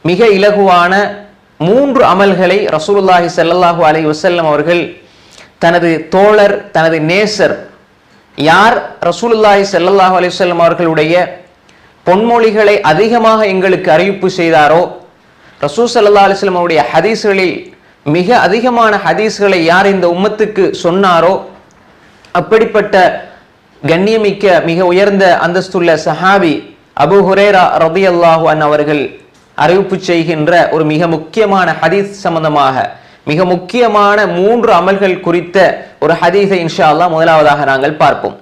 மிக இலகுவான 3 அமல்களை ரசூலுல்லாஹி ஸல்லல்லாஹு அலைஹி வஸல்லம் அவர்கள் தனது தோழர், தனது நேசர், யார் ரசூலுல்லாஹி ஸல்லல்லாஹு அலைஹி வஸல்லம் அவர்களுடைய பொன்மொழிகளை அதிகமாக எங்களுக்கு அறிவிப்பு செய்தாரோ, ரசூல் ஸல்லல்லாஹு அலைஹி வஸல்லம் அவருடைய ஹதீஸ்களில் மிக அதிகமான ஹதீஸ்களை யார் இந்த உம்மத்துக்கு சொன்னாரோ, அப்படிப்பட்ட கண்ணியமிக்க மிக உயர்ந்த அந்தஸ்துள்ள சஹாபி அபூ ஹுரைரா ரலியல்லாஹு அன்ஹு அவர்கள் அறிவிப்பு செய்கின்ற ஒரு மிக முக்கியமான ஹதீஸ் சம்பந்தமாக மிக முக்கியமான 3 அமல்கள் குறித்த ஒரு ஹதீஸை இன்ஷா அல்லாஹ் முதலாவதாக நாங்கள் பார்ப்போம்.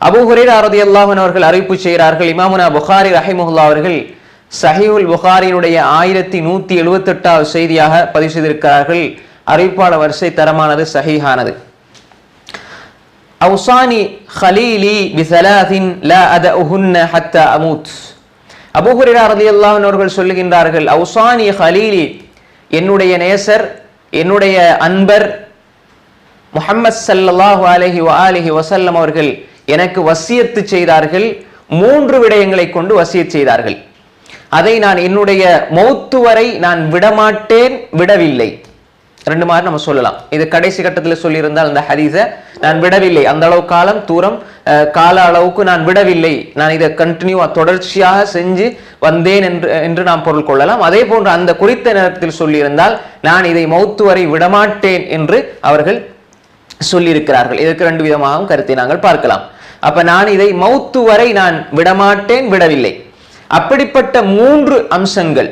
அபூ ஹுரைரா ரலியல்லாஹு அன்ஹு அவர்கள் அறிவிப்பு செய்கிறார்கள். இமாமுனா புகாரி ரஹிமஹுல்லாஹ் அவர்கள் சஹீஹுல் புகாரியினுடைய 1178வது செய்தியாக பதிவு செய்திருக்கிறார்கள். அறிவிப்பாளர் வரிசை தரமானது, சஹீஹானது. அவுசானி ஹலீலி பிஸலாத்தின் லா அதஉஹுன்ன ஹத்தா அமூத். அபூ ஹுரைரா ரலியல்லாஹு அன்ஹு அவர்கள் சொல்லுகின்றார்கள், அவுசானி ஹலீலி, என்னுடைய நேசர், என்னுடைய அன்பர் முஹம்மது ஸல்லல்லாஹு அலைஹி வஆலிஹி வஸல்லம் அவர்கள் எனக்கு வசியத்து செய்தார்கள். 3 விடயங்களை கொண்டு வசியத் செய்தார்கள். அதை நான் என்னுடைய மௌத்து வரை நான் விடமாட்டேன், விடவில்லை. 2 மாதிரி நம்ம சொல்லலாம். இது கடைசி கட்டத்தில் சொல்லியிருந்தால் அந்த ஹதீஸை நான் விடவில்லை, அந்த அளவு காலம் தூரம் கால அளவுக்கு நான் விடவில்லை, நான் இதை கண்டினியூவா தொடர்ச்சியாக செஞ்சு வந்தேன் என்று நாம் பொருள் கொள்ளலாம். அதே போன்று அந்த குறித்த நேரத்தில் சொல்லியிருந்தால் நான் இதை மௌத்து வரை விடமாட்டேன் என்று அவர்கள் சொல்லியிருக்கிறார்கள். இதற்கு 2 விதமாகவும் கருத்தை நாங்கள் பார்க்கலாம். அப்ப நான் இதை மௌத்து வரை நான் விடமாட்டேன், விடவில்லை. அப்படிப்பட்ட 3 அம்சங்கள்,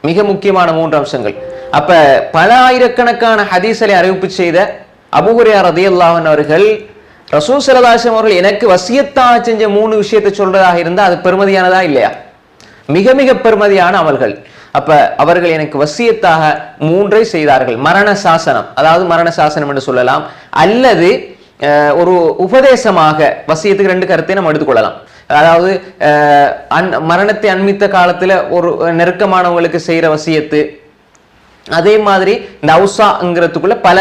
மிக முக்கியமான 3 அம்சங்கள். அப்ப பல ஆயிரக்கணக்கான ஹதீஸை அறிவிப்பு செய்த அபூ ஹுரைரா ரலியல்லாஹு அன்ஹு அவர்கள் ரசூல் ஸல்லல்லாஹு அலைஹி வஸல்லம் அவர்கள் எனக்கு வசியத்தாக செஞ்ச 3 விஷயத்தை சொல்றதாக இருந்தால் அது பெருமதியானதா இல்லையா? மிக மிக பெருமதியான அமல்கள். அப்ப அவர்கள் எனக்கு வசியத்தாக 3ஐ செய்தார்கள். மரண சாசனம், அதாவது மரண சாசனம் என்று சொல்லலாம், அல்லது ஒரு உபதேசமாக. வசியத்துக்கு 2 கருத்தை நம்ம எடுத்துக்கொள்ளலாம். அதாவது மரணத்தை அண்மித்த காலத்துல ஒரு நெருக்கமானவங்களுக்கு செய்யற வசியத்து, அதே மாதிரி இந்த அவுசாங்கிறதுக்குள்ள பல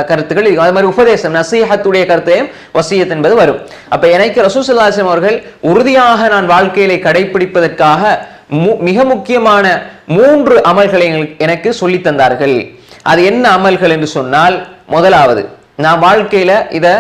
கருத்துக்கள் இருக்கு. அதே மாதிரி உபதேசம், நசீஹத்துடைய கருத்தையும் வசியத் என்பது வரும். அப்ப எனக்கு ரசூல் ஸல்லல்லாஹு அலைஹி வஸல்லம் அவர்கள் உறுதியாக நான் வாழ்க்கையில கடைபிடிப்பதற்காக மிக முக்கியமான 3 அமல்களை எனக்கு சொல்லி தந்தார்கள். அது என்ன அமல்கள் என்று சொன்னால், முதலாவது, நான் வாழ்க்கையில இதை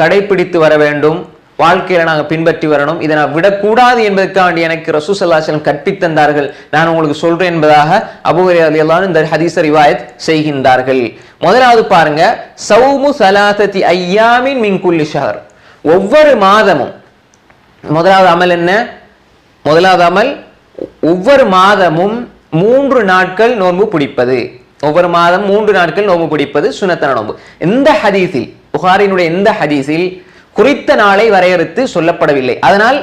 கடைபிடித்து வர வேண்டும், வாழ்க்கையில நாங்க பின்பற்றி வரணும், இதை நான் விடக்கூடாது என்பதற்காண்டி எனக்கு ரசூல் ஸல்லல்லாஹு அலைஹி வஸல்லம் கற்பித்தந்தார்கள், நான் உங்களுக்கு சொல்றேன் என்பதாக அபூ ஹுரைரா ரலியல்லாஹு அன்ஹு இந்த ஹதீஸை ரிவாயத் செய்கின்றார்கள். முதலாவது பாருங்க, ஸௌமு ஸலாத்ததி அய்யாமின் மின் குல்லி ஷஹர். ஒவ்வொரு மாதமும், முதலாவது அமல் என்ன? முதலாவது அமல் ஒவ்வொரு மாதமும் 3 நாட்கள் நோன்பு பிடிப்பது. ஒவ்வொரு மாதம் 3 நாட்கள் நோன்பு பிடிப்பது சுன்னத்தான நோன்பு. இந்த ஹதீஸில், புகாரினுடைய இந்த ஹதீஸில் குறித்த நாளை வரையறுத்து சொல்லப்படவில்லை. அதனால்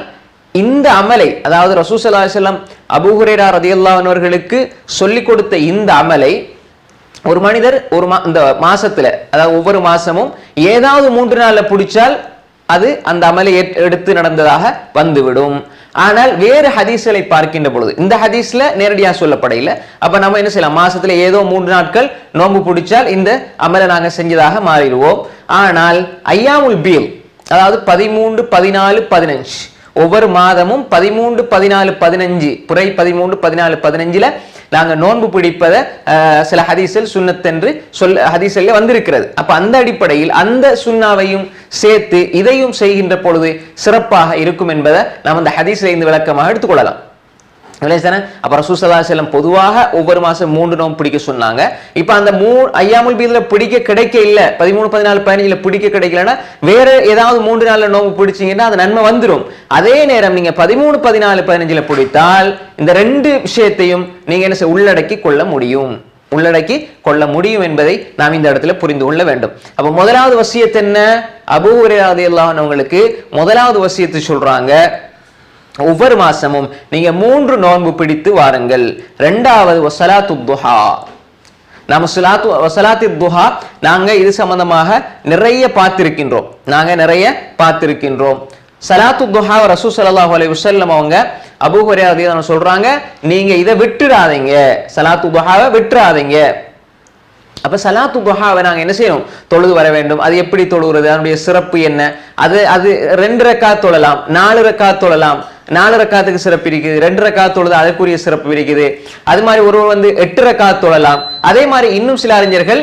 இந்த அமலை, அதாவது ரசூல் ஸல்லல்லாஹு அலைஹி வஸல்லம் அபூ ஹுரைரா ரலியல்லாஹு அன்ஹு அவர்களுக்கு சொல்லிக் கொடுத்த இந்த அமலை ஒரு மனிதர் இந்த மாசத்துல, அதாவது ஒவ்வொரு மாசமும் ஏதாவது 3 நாள்ல பிடிச்சால் அது அந்த அமலை எடுத்து நடந்ததாக வந்துவிடும். ஆனால் வேறு ஹதீஸ்களை பார்க்கின்ற பொழுது, இந்த ஹதீஸ்ல நேரடியாக சொல்லப்படையில, அப்ப நம்ம என்ன செய்யலாம், மாசத்துல ஏதோ 3 நாட்கள் நோன்பு பிடிச்சால் இந்த அமலை நாங்க செஞ்சதாக மாறிடுவோம். ஆனால் ஐயாமுல் பீல், அதாவது 13, 14, 15, ஒவ்வொரு மாதமும் 13, 14, 15, புரை 13, 14, 15ல நாங்க நோன்பு பிடிப்பதை சில ஹதீஸில் சுன்னத் என்று ஹதீஸில் வந்திருக்கிறது. அப்ப அந்த அடிப்படையில் அந்த சுன்னாவையும் சேர்த்து இதையும் செய்கின்ற பொழுது சிறப்பாக இருக்கும் என்பதை நாம் அந்த ஹதீஸில் இருந்து விளக்கமாக எடுத்துக்கொள்ளலாம். அப்ப ரசூல் ஸல்லல்லாஹு அலைஹி வஸல்லம் பொதுவாக ஒவ்வொரு மாசம் 3 நோன்பு பிடிக்க சொன்னாங்க. இப்ப அந்த ஐயாமுல் பீத்ல பிடிக்க கிடைக்க இல்ல, 13, 14, 15ல பிடிக்க கிடைக்கலன்னா வேற ஏதாவது 3 நாள்ல நோன்பு பிடிச்சீங்கன்னா அது நன்மை வந்துடும். அதே நேரம் நீங்க 13, 14, 15ல பிடித்தால் இந்த 2 விஷயத்தையும் நீங்க என்ன உள்ளடக்கி கொள்ள முடியும் என்பதை நாம் இந்த இடத்துல புரிந்து கொள்ள வேண்டும். அப்ப முதலாவது வசியத் என்ன? அபூ ஹுரைரா ரலியல்லாஹு அன்ஹு அவங்களுக்கு முதலாவது வசியத்து சொல்றாங்க, ஒவ்வொரு மாசமும் நீங்க 3 நோன்பு பிடித்து வாருங்கள். 2வது வஸலாத்து துஹா. நாம வஸலாத்து துஹா நாங்க இது சம்பந்தமாக நிறைய பார்த்திருக்கின்றோம். ஸலாத்து துஹா ரசூல் ஸல்லல்லாஹு அலைஹி வஸல்லம் அவங்க அபூ ஹுரைரா ரலியல்லாஹு அன்ஹு சொல்றாங்க, நீங்க இதை விட்டுறாதீங்க, ஸலாத்து துஹாவை விட்டுறாதீங்க. அப்ப ஸலாத்து துஹாவை நாங்க என்ன செய்யணும்? தொழுது வர வேண்டும். அது எப்படி தொழுகிறது? அதனுடைய சிறப்பு என்ன? அது 2 ரக்காத் தொழலாம், 4 ரக்காத் தொழலாம், 4 ரக்காத்துக்கு சிறப்பு இருக்குது, 2 ரக்காத் தொழுது அதற்குரிய சிறப்பு இருக்குது. அது மாதிரி ஒருவர் வந்து 8 ரக்காத் தொழலாம். அதே மாதிரி இன்னும் சில அறிஞர்கள்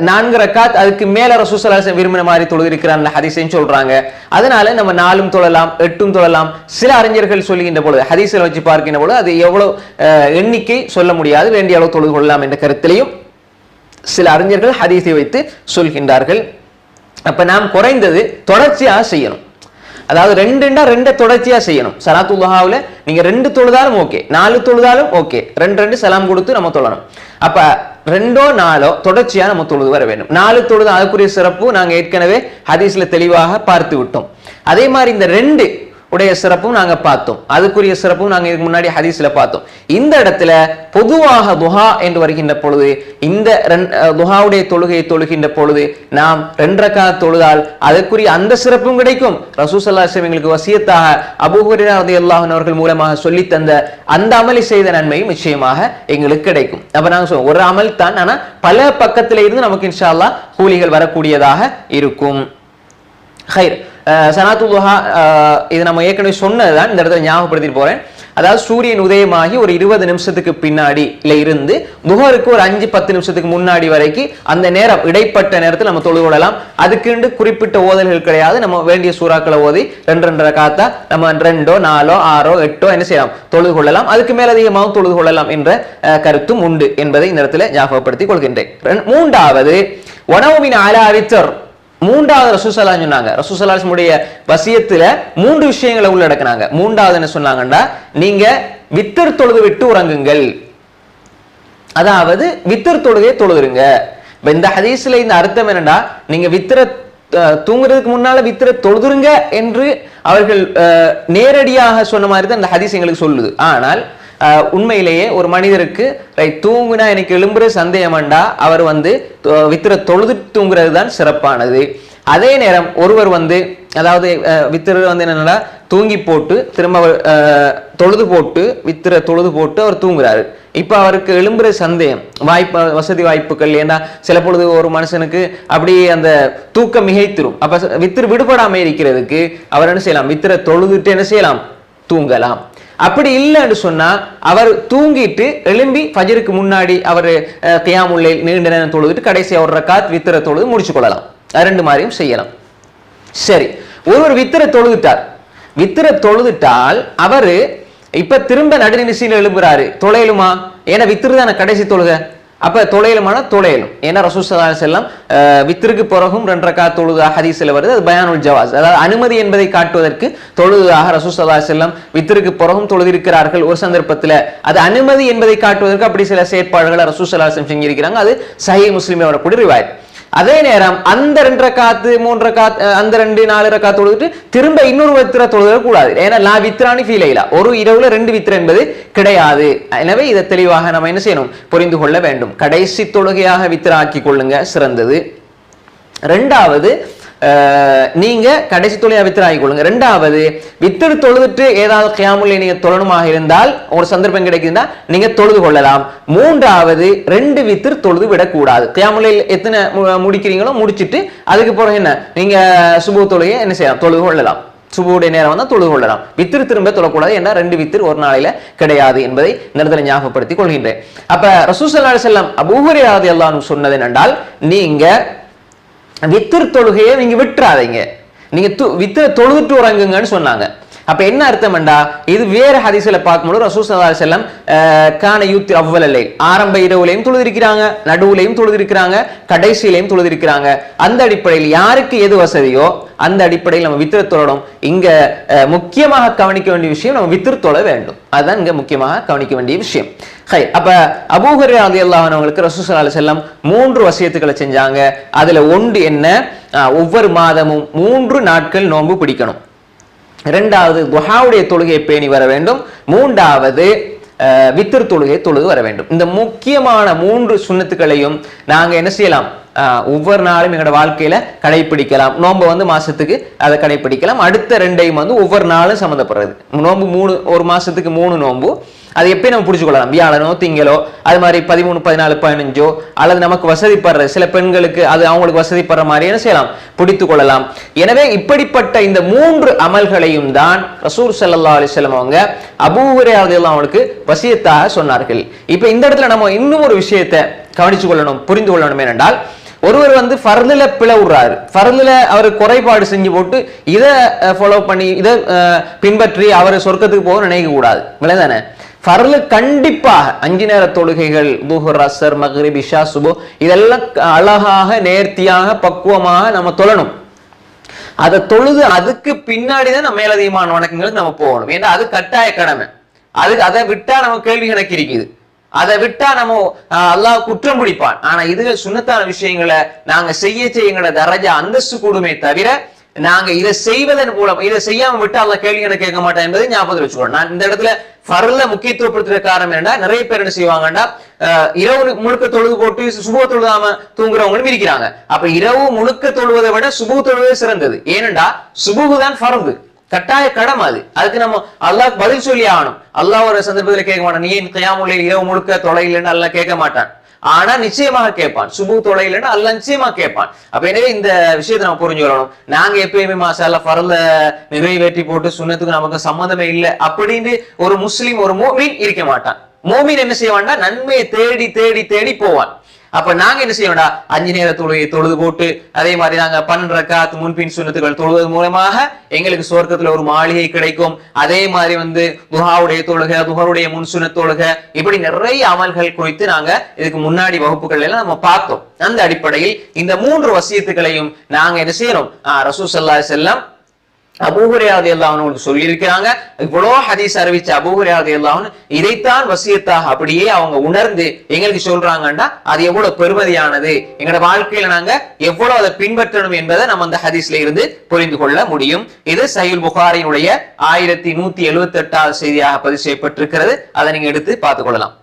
4 ரக்காத் அதுக்கு மேல ரசூல் ஸல்லல்லாஹு அலைஹி வஸல்லம் விரும்பின மாதிரி தொழுது இருக்கிறாங்க ஹதீஸையும் சொல்றாங்க. அதனால நம்ம 4ம் தொழலாம், 8ம் தொழலாம். சில அறிஞர்கள் சொல்லுகின்ற பொழுது ஹதீஸில் வச்சு பார்க்கின்ற பொழுது அது எவ்வளவு எண்ணிக்கை சொல்ல முடியாது, வேண்டிய அளவு தொழுது கொள்ளலாம் என்ற கருத்திலையும் சில அறிஞர்கள் ஹதீஸை வைத்து சொல்கின்றார்கள். அப்ப நாம் குறைந்தது தொடர்ச்சியாக செய்யணும். அதாவது 2 தொடர்ச்சியா செய்யணும். ஸலாத்துல் துஹாவுல நீங்க 2 தொழுதாலும் ஓகே, 4 தொழுதாலும் ஓகே, 2 சலாம் கொடுத்து நம்ம தொழணும். அப்ப 2 4 தொடர்ச்சியா நம்ம தொழுது வர வேண்டும். 4 தொழுது அதுக்குரிய சிறப்பு நாங்க ஏற்கனவே ஹதீஸ்ல தெளிவாக பார்த்து விட்டோம். அதே மாதிரி இந்த 2 உடைய சிறப்பும் நாங்க பார்த்தோம், அதுக்குரிய சிறப்பும் நாங்க இதுக்கு முன்னாடி ஹதீஸ்ல பார்த்தோம். இந்த இடத்துல பொதுவாக துஹா என்று வருகின்ற பொழுது, இந்த துஹாவுடைய தொழுகையை தொழுகின்ற பொழுது நாம் 2 ரக்காத் தொழுதால் அதற்குரிய அந்த சிறப்பும் கிடைக்கும். ரசூல் ஸல்லல்லாஹு அலைஹி வஸல்லம் எங்களுக்கு வசியத்தாக அபூ ஹுரைரா ரலியல்லாஹு அன்ஹு அவர்கள் மூலமாக சொல்லி தந்த அந்த அமலை செய்த நன்மையும் நிச்சயமாக எங்களுக்கு கிடைக்கும். அப்ப நாங்க சொல்லுவோம் ஒரு அமல் தான், ஆனா பல பக்கத்தில இருந்து நமக்கு இன்ஷா அல்லாஹ் கூலிகள் வரக்கூடியதாக இருக்கும். ஹைர், ஸலாத்துல் துஹா இது நம்ம ஏற்கனவே சொன்னதுதான், இந்த இடத்துல ஞாபகப்படுத்திட்டு போறேன். அதாவது சூரியன் உதயமாகி ஒரு 20 நிமிஷத்துக்கு பின்னாடி இருந்து துஹருக்கு ஒரு 5-10 நிமிஷத்துக்கு முன்னாடி வரைக்கும் அந்த நேரம் இடைப்பட்ட நேரத்தில் நம்ம தொழுது கொள்ளலாம். அதுக்குண்டு குறிப்பிட்ட ஓதல்கள் கிடையாது. நம்ம வேண்டிய சூறாக்களை ஓதி 2 ரக்காத்தா நம்ம 2 4 6 8 என்ன செய்யலாம், தொழுது கொள்ளலாம். அதுக்கு மேல அதிகமாகவும் தொழுது கொள்ளலாம் என்ற கருத்தும் உண்டு என்பதை இந்த இடத்துல ஞாபகப்படுத்திக் கொள்கின்றேன். 3வது வனவுமின் அலா வித்ர். 3வது ரசூல் ஸல்லல்லாஹு அலைஹி சொன்னாங்க. ரசூல் ஸல்லல்லாஹு அலைஹி உடைய வசியத்துல 3 விஷயங்களை உள்ளடக்குனாங்க. 3வது என்ன சொன்னாங்கன்னா, நீங்க வித்ர் தொழுது விட்டு உறங்குங்கள். அதாவது வித்ர் தொழுகையை தொழுதுருங்க. இந்த ஹதீஸ்ல இந்த அர்த்தம் என்னன்னா, நீங்க வித்ர தூங்குறதுக்கு முன்னால வித்ர தொழுதுருங்க என்று அவர்கள் நேரடியாக சொன்ன மாதிரி தான் இந்த ஹதீஸ் எங்களுக்கு சொல்லுது. ஆனால் உண்மையிலேயே ஒரு மனிதருக்கு தூங்குனா எனக்கு எழும்புற சந்தேகம்டா அவர் வந்து வித்திர தொழுது தூங்குறது தான் சிறப்பானது. அதே நேரம் ஒருவர் வந்து அதாவது வித்திர வந்து என்னன்னா தூங்கி போட்டு திரும்ப தொழுது போட்டு வித்திர தொழுது போட்டு அவர் தூங்குறாரு. இப்ப அவருக்கு எழும்புற சந்தேகம் வசதி வாய்ப்புகள், ஏன்னா சில பொழுது ஒரு மனுஷனுக்கு அப்படி அந்த தூக்கம் மிகைத்திரும். அப்ப வித்திர விடுபடாம இருக்கிறதுக்கு அவர் என்ன செய்யலாம், வித்திர தொழுதுட்டு என்ன செய்யலாம், தூங்கலாம். அப்படி இல்லைன்னு சொன்னா அவர் தூங்கிட்டு எழும்பி ஃபஜருக்கு முன்னாடி அவர் கியாமுல் லைல் நீண்ட நேரம் தொழுதுட்டு கடைசி ஒரு ரக்காத் வித்திர தொழுது முடிச்சு கொள்ளலாம். 2 மாதிரியும் செய்யலாம். சரி, ஒருவர் வித்திர தொழுதுட்டார். வித்திர தொழுதுட்டால் அவரு இப்ப திரும்ப நடுநிசையில் எழுப்புறாரு, தொலையலுமா? ஏன்னா வித்திரு தானே கடைசி தொழுக. அப்ப தொலையலுமான தொலையலும். ஏன்னா ரசூல் ஸல்லல்லாஹு அலைஹி வஸல்லம் வித்திருக்கு பிறகும் 2 ரக்காத் தொழுதா ஹதீஸ்ல வருது. அது பயானுல் ஜவாஸ், அதாவது அனுமதி என்பதை காட்டுவதற்கு தொழுதாக ரசூல் ஸல்லல்லாஹு அலைஹி வஸல்லம் வித்திருக்கு பிறகும் தொழுதிருக்கிறார்கள். ஒரு சந்தர்ப்பத்தில் அது அனுமதி என்பதை காட்டுவதற்கு அப்படி சில செயற்பாடுகளை ரசூல் ஸல்லல்லாஹு அலைஹி வஸல்லம் செஞ்சிருக்கிறாங்க. அது சஹீஹ் முஸ்லிம்ல வரக்கூடிய ரிவாயத். அதே நேரம் அந்த 2 ரக்காத்து 3 ரக்காத் அந்த 2 4 ரக்காத் தொழுதுட்டு திரும்ப இன்னொரு வித்திர தொழுத கூடாது. ஏன்னா லா வித்ரானி ஃபீ லைலா, ஒரு இரவுல 2 வித்திர என்பது கிடையாது. எனவே இதை தெளிவாக நம்ம என்ன செய்யணும், புரிந்து கொள்ள வேண்டும். கடைசி தொழுகையாக வித்திர ஆக்கி கொள்ளுங்க, சிறந்தது. 2வது நீங்க கடைசி தொழுகையா வித்திர ஆக்கி கொள்ளுங்க. 2வது வித்திர தொழுதுட்டு ஏதாவது கியாமுல் லைல் நீங்க தொழணுமாக இருந்தால் ஒரு சந்தர்ப்பம் கிடைக்குதுன்னா நீங்க தொழுது கொள்ளலாம். 3வது 2 வித்திர தொழுது விடக்கூடாது. கியாமுல் லைல் எத்தனை முடிக்கிறீங்களோ முடிச்சுட்டு அதுக்கு பிறகு என்ன நீங்க சுபு தொழுகையை என்ன செய்யலாம், தொழுது கொள்ளலாம். சுபுடைய நேரம் வந்தா தொழுது கொள்ளலாம். வித்திரு திரும்ப தொழக்கூடாது. ஏன்னா 2 வித்திரு ஒரு நாளையில கிடையாது என்பதை இந்த இடத்துல ஞாபகப்படுத்திக் கொள்கின்றேன். அப்ப ரசூல் ஸல்லல்லாஹு அலைஹி வஸல்லம் அபூ ஹுரைரா ரலியல்லாஹு அன்ஹு சொன்னது என்னென்றால், நீங்க வித்திரு தொழுகையை நீங்க விட்டுறாதீங்க, நீங்க வித்திர தொழுதுட்டு உறங்குங்கன்னு சொன்னாங்க. அப்ப என்ன அர்த்தம்டா, இது வேற ஹதீஸ்ல பார்க்கும்போது ரசூல் ஸல்லல்லாஹு அலைஹி வஸல்லம் கான யூத்தி அவ்வல் லைல், ஆரம்ப இரவுலையும் தொழுதிருக்கிறாங்க, நடுவுலையும் தொழுதிருக்கிறாங்க, கடைசியிலையும் தொழுதிருக்கிறாங்க. அந்த அடிப்படையில் யாருக்கு எது வசதியோ அந்த அடிப்படையில் நம்ம வித்திர தொழணும். இங்க முக்கியமாக கவனிக்க வேண்டிய விஷயம் நம்ம வித்திர தொழ வேண்டும். அதுதான் இங்க முக்கியமாக கவனிக்க வேண்டிய விஷயம். அப்ப அபூ ஹுரைரா ரலியல்லாஹு அன்ஹு அவங்களுக்கு ரசூல் ஸல்லல்லாஹு அலைஹி வஸல்லம் 3 வசியத்துக்களை செஞ்சாங்க. அதுல ஒன்று என்ன, ஒவ்வொரு மாதமும் 3 நாட்கள் நோன்பு பிடிக்கணும். 2வது துஹாவுடைய தொழுகையை பேணி வர வேண்டும். 3வது வித்திர் தொழுகை தொழுது வர வேண்டும். இந்த முக்கியமான 3 சுன்னத்துக்களையும் நாங்க என்ன செய்யலாம், ஒவ்வொரு நாளும் எங்களோட வாழ்க்கையில கடைபிடிக்கலாம். நோன்பு வந்து மாசத்துக்கு அதை கடைபிடிக்கலாம். அடுத்த 2ஐயும் வந்து ஒவ்வொரு நாளும் சம்மந்தப்படுறது. நோன்பு 3 ஒரு மாசத்துக்கு 3 நோன்பு, அது எப்பயும் நம்ம புரிஞ்சு கொள்ளலாம். வியாழனோ திங்களோ அது மாதிரி 13, 14, 15 அல்லது நமக்கு வசதிப்படுற சில பெண்களுக்கு அது அவங்களுக்கு வசதிப்படுற மாதிரி என்ன செய்யலாம், பிடித்துக் கொள்ளலாம். எனவே இப்படிப்பட்ட இந்த 3 அமல்களையும் தான் ரசூல் ஸல்லல்லாஹு அலைஹி வஸல்லம் அவங்க அபூ ஹுரைரா ரலியல்லாஹு அன்ஹுவுக்கு வசியத்தாக சொன்னார்கள். இப்ப இந்த இடத்துல நம்ம இன்னும் ஒரு விஷயத்தை கவனிச்சு கொள்ளணும், புரிந்து கொள்ளணும். என்னென்றால், ஒருவர் வந்து ஃபர்துல பிளவுறாரு, ஃபர்துல அவர் குறைபாடு செஞ்சு போட்டு இதை ஃபாலோ பண்ணி இதை பின்பற்றி அவர் சொர்க்கத்துக்கு போக நினைக்க கூடாது. விளையாதானே? ஃபர்லு கண்டிப்பாக 5 நேர தொழுகைகள், துஹர், அஸ்ர், மக்ரிப், இஷா, சுபு, இதெல்லாம் அழகாக நேர்த்தியாக பக்குவமாக நம்ம தொழணும். அதை தொழுது அதுக்கு பின்னாடிதான் நம்ம மேலதிகமான வணக்கங்களுக்கு நம்ம போகணும். ஏன்னா அது கட்டாய கடமை. அதை விட்டா நம்ம கேள்வி கணக்கு இருக்குது. அதை விட்டா நம்ம அல்லாஹ் குற்றம் பிடிப்பான். ஆனா இதுல சுன்னத்தான விஷயங்களை நாங்க செய்ய எங்களோட தரஜா அந்தஸ்து கூடுமே தவிர நாங்க இதை செய்வதன் மூலம் இதை செய்யாம விட்டு அல்லாஹ் கேள்வி எனக்கு கேட்க மாட்டேன் என்பதை ஞாபகத்தில் வச்சுக்கணும். நான் இந்த இடத்துல ஃபர்ல முக்கியத்துவப்படுத்துற காரணம் என்னன்னா, நிறைய பேர் என்ன செய்வாங்கன்னா, இரவு முழுக்க தொழுது போட்டு சுபுஹ் தொழுதாம தூங்குறவங்களும் இருக்கிறாங்க. அப்ப இரவு முழுக்க தொழுவதை விட சுபுஹ் தொழுவதே சிறந்தது. ஏனென்றா சுபுஹ் தான் ஃபர்து, கட்டாய கடமை. அதுக்கு நம்ம அல்லாஹ் பதில் சொல்லி ஆகணும். அல்லாஹ் ஒரு சந்தர்ப்பத்தில் கேட்க மாட்டான், நீ கியாமுல் லைல் இரவு முழுக்க தொலைலன்னு அல்லாஹ் கேட்க மாட்டான். ஆனா நிச்சயமாக கேட்பான். சுபுஹ் தொலைலன்னு அல்லாஹ் நிச்சயமா கேட்பான். அப்ப எனவே இந்த விஷயத்தை நம்ம புரிஞ்சு வரணும். நாங்க எப்பயுமே மாஷா அல்லாஹ் ஃபர்ல நிறைவேற்றி போட்டு சுன்னத்துக்கு நமக்கு சம்மந்தமே இல்லை அப்படின்னு ஒரு முஸ்லிம், ஒரு மோமின் இருக்க மாட்டான். மோமின் என்ன செய்வான்னா, நன்மையை தேடி தேடி தேடி போவான். அப்ப நாங்க என்ன செய்யணும்டா, 5 நேர தொழுகையை தொழுது போட்டு அதே மாதிரி நாங்க 12 ரக்காத் முன்பின் சுன்னத்துகள் தொழுவது மூலமாக எங்களுக்கு சொர்க்கத்துல ஒரு மாளிகை கிடைக்கும். அதே மாதிரி வந்து துஹாவுடைய தொழுகை, துஹருடைய முன் சுன்னத் தொழுகை, இப்படி நிறைய அமல்கள் குறித்து நாங்க இதுக்கு முன்னாடி வகுப்புகள் எல்லாம் நம்ம பார்த்தோம். அந்த அடிப்படையில் இந்த 3 வசியத்துகளையும் நாங்க என்ன செய்யணும், ரசூல் ஸல்லல்லாஹு அலைஹி வஸல்லம் அபூ ஹுரைரா ரலியல்லாஹு அன்ஹு சொல்லி இருக்கிறாங்க. இவ்வளோ ஹதீஸ் அறிவிச்ச அபூ ஹுரைரா ரலியல்லாஹு அன்ஹு இதைத்தான் வசியத்தாக அப்படியே அவங்க உணர்ந்து எங்களுக்கு சொல்றாங்கன்னா அது எவ்வளவு பெருமதியானது, எங்களோட வாழ்க்கையில நாங்க எவ்வளவு அதை பின்பற்றணும் என்பதை நம்ம அந்த ஹதீஸ்ல இருந்து புரிந்து கொள்ள முடியும். இது சஹீஹுல் புகாரியினுடைய 1178வது செய்தியாக பதிவு செய்யப்பட்டிருக்கிறது. அதை நீங்க எடுத்து பார்த்துக் கொள்ளலாம்.